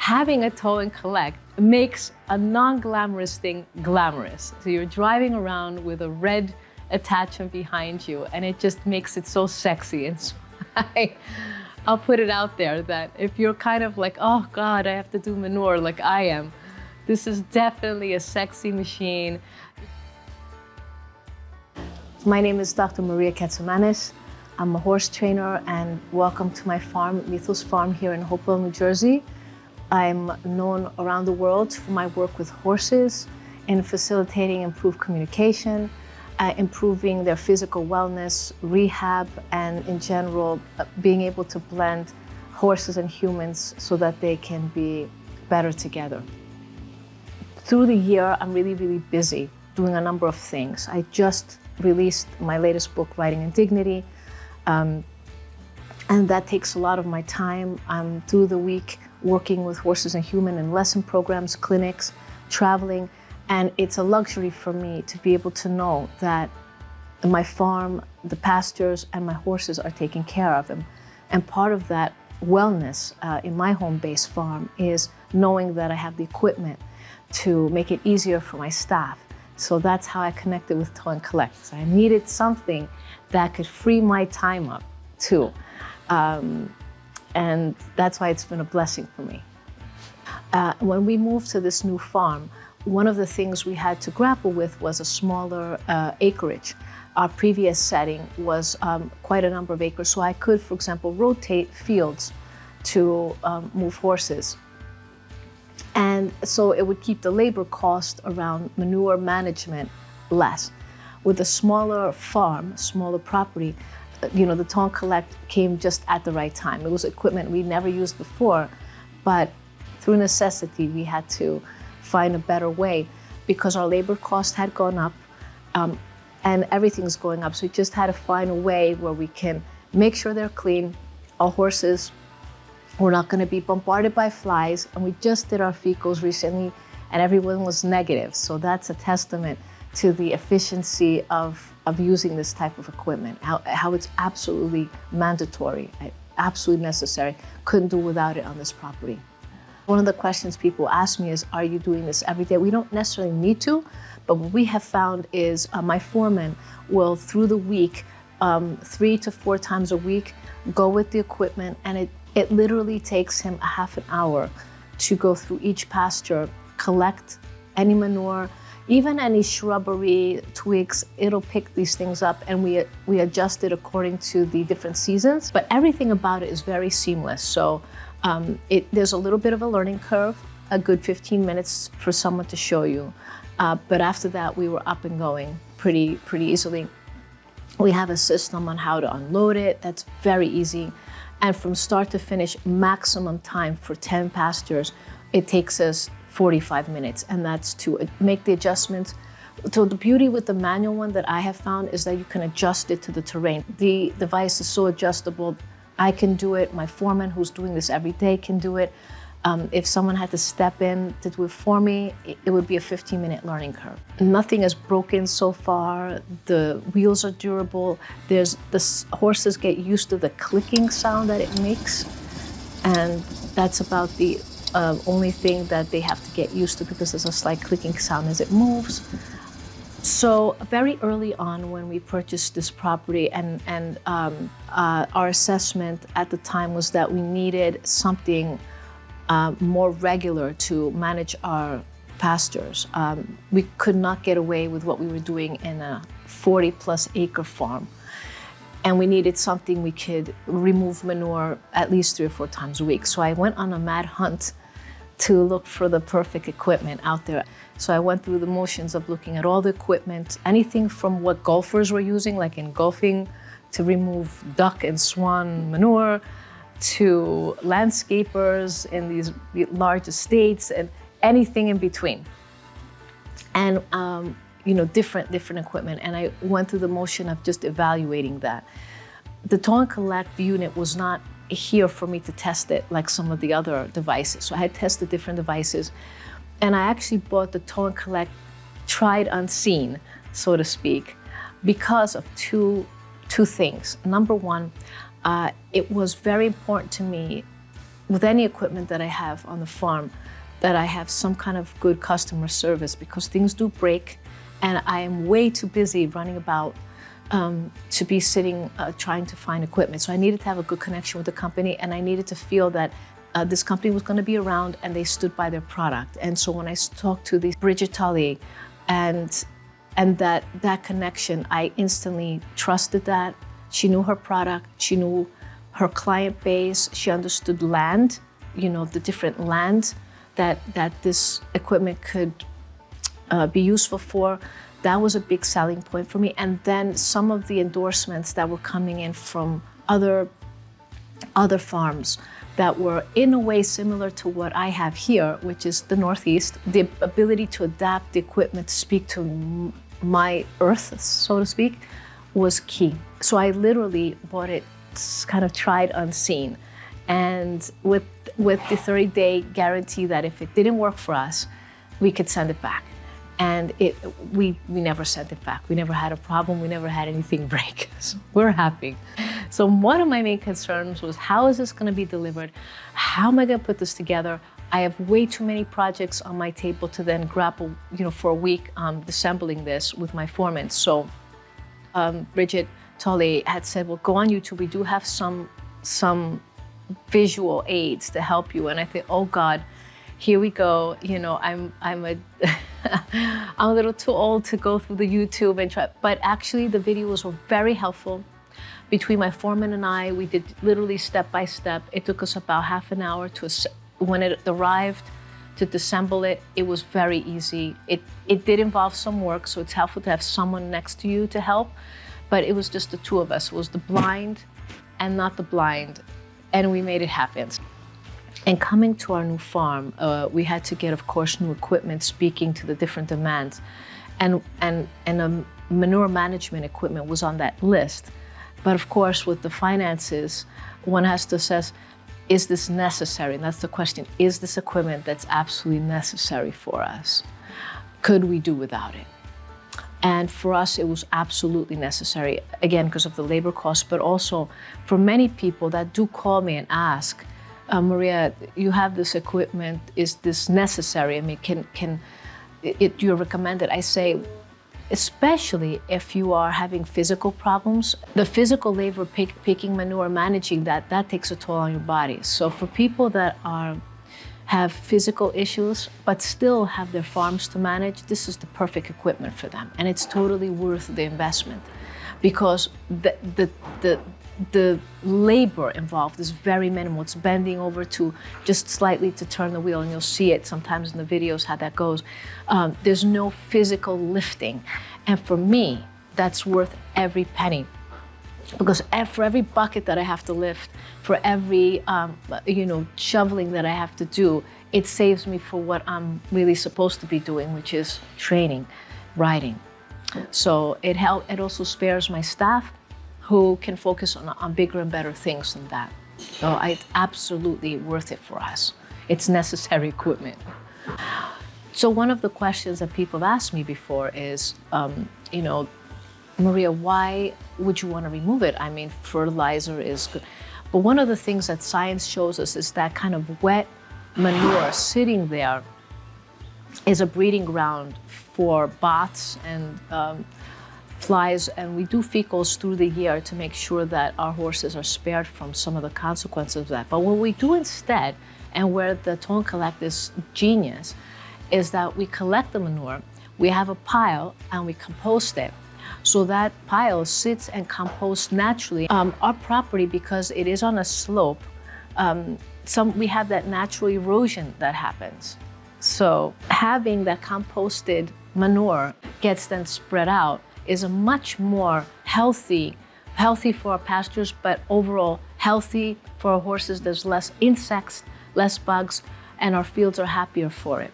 having a tow and collect makes a non-glamorous thing glamorous. So you're driving around with a red attachment behind you, and it just makes it so sexy. And so I'll put it out there that if you're kind of like, oh God, I have to do manure like I am, this is definitely a sexy machine. My name is Dr. Maria Katsamanis. I'm a horse trainer, and welcome to my farm, Mythos Farm, here in Hopewell, New Jersey. I'm known around the world for my work with horses in facilitating improved communication, improving their physical wellness, rehab, and in general, being able to blend horses and humans so that they can be better together. Through the year, I'm really, really busy doing a number of things. I just released my latest book, Riding in Dignity, and that takes a lot of my time. I'm through the week working with horses and humans in lesson programs, clinics, traveling, and it's a luxury for me to be able to know that my farm, the pastures, and my horses are taken care of. And part of that wellness in my home-based farm is knowing that I have the equipment to make it easier for my staff. So that's how I connected with Tow and Collect. So I needed something that could free my time up too. And that's why it's been a blessing for me. When we moved to this new farm, one of the things we had to grapple with was a smaller acreage. Our previous setting was quite a number of acres, so I could, for example, rotate fields to move horses. And so it would keep the labor cost around manure management less. With a smaller farm, smaller property, the Tow and Collect came just at the right time. It was equipment we never used before, but through necessity, we had to find a better way because our labor cost had gone up and everything's going up. So we just had to find a way where we can make sure they're clean. Our horses were not going to be bombarded by flies. And we just did our fecals recently and everyone was negative. So that's a testament to the efficiency of using this type of equipment, how it's absolutely mandatory, absolutely necessary. Couldn't do without it on this property. One of the questions people ask me is, are you doing this every day? We don't necessarily need to, but what we have found is my foreman will, through the week, 3 to 4 times a week, go with the equipment, and it literally takes him a half an hour to go through each pasture, collect any manure, even any shrubbery, twigs. It'll pick these things up, and we adjust it according to the different seasons. But everything about it is very seamless. So there's a little bit of a learning curve, a good 15 minutes for someone to show you. But after that, we were up and going pretty easily. We have a system on how to unload it. That's very easy. And from start to finish, maximum time for 10 pastures, it takes us 45 minutes, and that's to make the adjustments. So the beauty with the manual one that I have found is that you can adjust it to the terrain. The device is so adjustable. I can do it. My foreman, who's doing this every day, can do it. If someone had to step in to do it for me, it would be a 15-minute learning curve. Nothing is broken so far. The wheels are durable. The horses get used to the clicking sound that it makes, and that's about the only thing that they have to get used to, because there's a slight clicking sound as it moves. So very early on when we purchased this property, and our assessment at the time was that we needed something more regular to manage our pastures. We could not get away with what we were doing in a 40+ acre farm. And we needed something we could remove manure at least 3 or 4 times a week. So I went on a mad hunt to look for the perfect equipment out there. So I went through the motions of looking at all the equipment, anything from what golfers were using, like in golfing, to remove duck and swan manure, to landscapers in these large estates, and anything in between. And different equipment. And I went through the motion of just evaluating that. The Tow and Collect unit was not here for me to test it like some of the other devices. So I had tested different devices, and I actually bought the Tow and Collect tried unseen, so to speak, because of two things. Number one, it was very important to me with any equipment that I have on the farm, that I have some kind of good customer service, because things do break and I am way too busy running about to be sitting trying to find equipment. So I needed to have a good connection with the company, and I needed to feel that this company was going to be around and they stood by their product. And so when I talked to this Bridget Tully and that connection, I instantly trusted that. She knew her product, she knew her client base, she understood land, the different land that this equipment could be useful for. That was a big selling point for me. And then some of the endorsements that were coming in from other farms that were in a way similar to what I have here, which is the Northeast, the ability to adapt the equipment to speak to my earth, so to speak, was key. So I literally bought it kind of tried unseen. And with the 30-day guarantee that if it didn't work for us, we could send it back. And we never sent it back. We never had a problem. We never had anything break. So we're happy. So one of my main concerns was, how is this going to be delivered? How am I going to put this together? I have way too many projects on my table to then grapple, for a week assembling this with my foreman. So Bridget Tully had said, well, go on YouTube. We do have some visual aids to help you. And I think, oh God, here we go. I'm a little too old to go through the YouTube and try, but actually the videos were very helpful. Between my foreman and I, we did literally step by step. It took us about half an hour when it arrived, to disassemble it. It was very easy. It did involve some work, so it's helpful to have someone next to you to help, but it was just the two of us. It was the blind and not the blind, and we made it happen. And coming to our new farm, we had to get, of course, new equipment speaking to the different demands. And manure management equipment was on that list. But of course, with the finances, one has to assess, is this necessary? And that's the question. Is this equipment that's absolutely necessary for us? Could we do without it? And for us, it was absolutely necessary, again, because of the labor costs, but also for many people that do call me and ask, Maria, you have this equipment, is this necessary? I mean, do you recommend it? I say, especially if you are having physical problems, the physical labor, picking manure, managing that takes a toll on your body. So for people that have physical issues, but still have their farms to manage, this is the perfect equipment for them. And it's totally worth the investment, because the labor involved is very minimal. It's bending over to just slightly to turn the wheel, and you'll see it sometimes in the videos how that goes. There's no physical lifting. And for me, that's worth every penny. Because for every bucket that I have to lift, for every shoveling that I have to do, it saves me for what I'm really supposed to be doing, which is training, riding. So it also spares my staff, who can focus on bigger and better things than that. So it's absolutely worth it for us. It's necessary equipment. So one of the questions that people have asked me before is, Maria, why would you want to remove it? I mean, fertilizer is good. But one of the things that science shows us is that kind of wet manure sitting there is a breeding ground for bots and flies, and we do fecals through the year to make sure that our horses are spared from some of the consequences of that. But what we do instead, and where the Tone Collect is genius, is that we collect the manure, we have a pile, and we compost it. So that pile sits and composts naturally. Our property, because it is on a slope, we have that natural erosion that happens. So having that composted manure gets then spread out is a much more healthy for our pastures, but overall healthy for our horses. There's less insects, less bugs, and our fields are happier for it.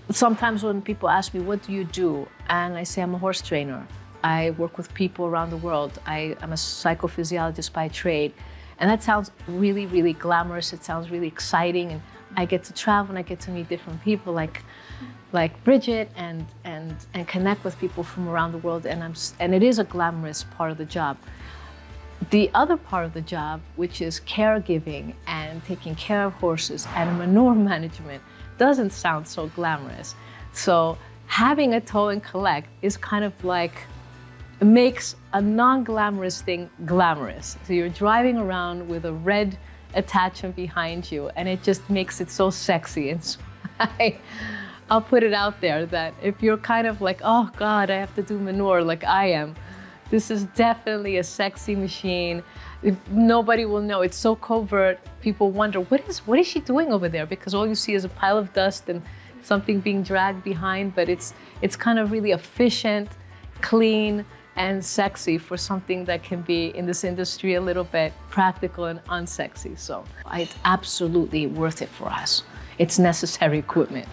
Sometimes when people ask me, what do you do? And I say, I'm a horse trainer. I work with people around the world. I'm a psychophysiologist by trade. And that sounds really, really glamorous. It sounds really exciting. And I get to travel and I get to meet different people like Bridget and connect with people from around the world. And it is a glamorous part of the job. The other part of the job, which is caregiving and taking care of horses and manure management, doesn't sound so glamorous. So having a tow and collect is kind of like, makes a non-glamorous thing glamorous. So you're driving around with a red attachment behind you, and it just makes it so sexy. And so I'll put it out there that if you're kind of like, oh God, I have to do manure like I am, this is definitely a sexy machine. Nobody will know. It's so covert. People wonder, what is she doing over there? Because all you see is a pile of dust and something being dragged behind, but it's kind of really efficient, clean, and sexy for something that can be, in this industry, a little bit practical and unsexy. So it's absolutely worth it for us. It's necessary equipment.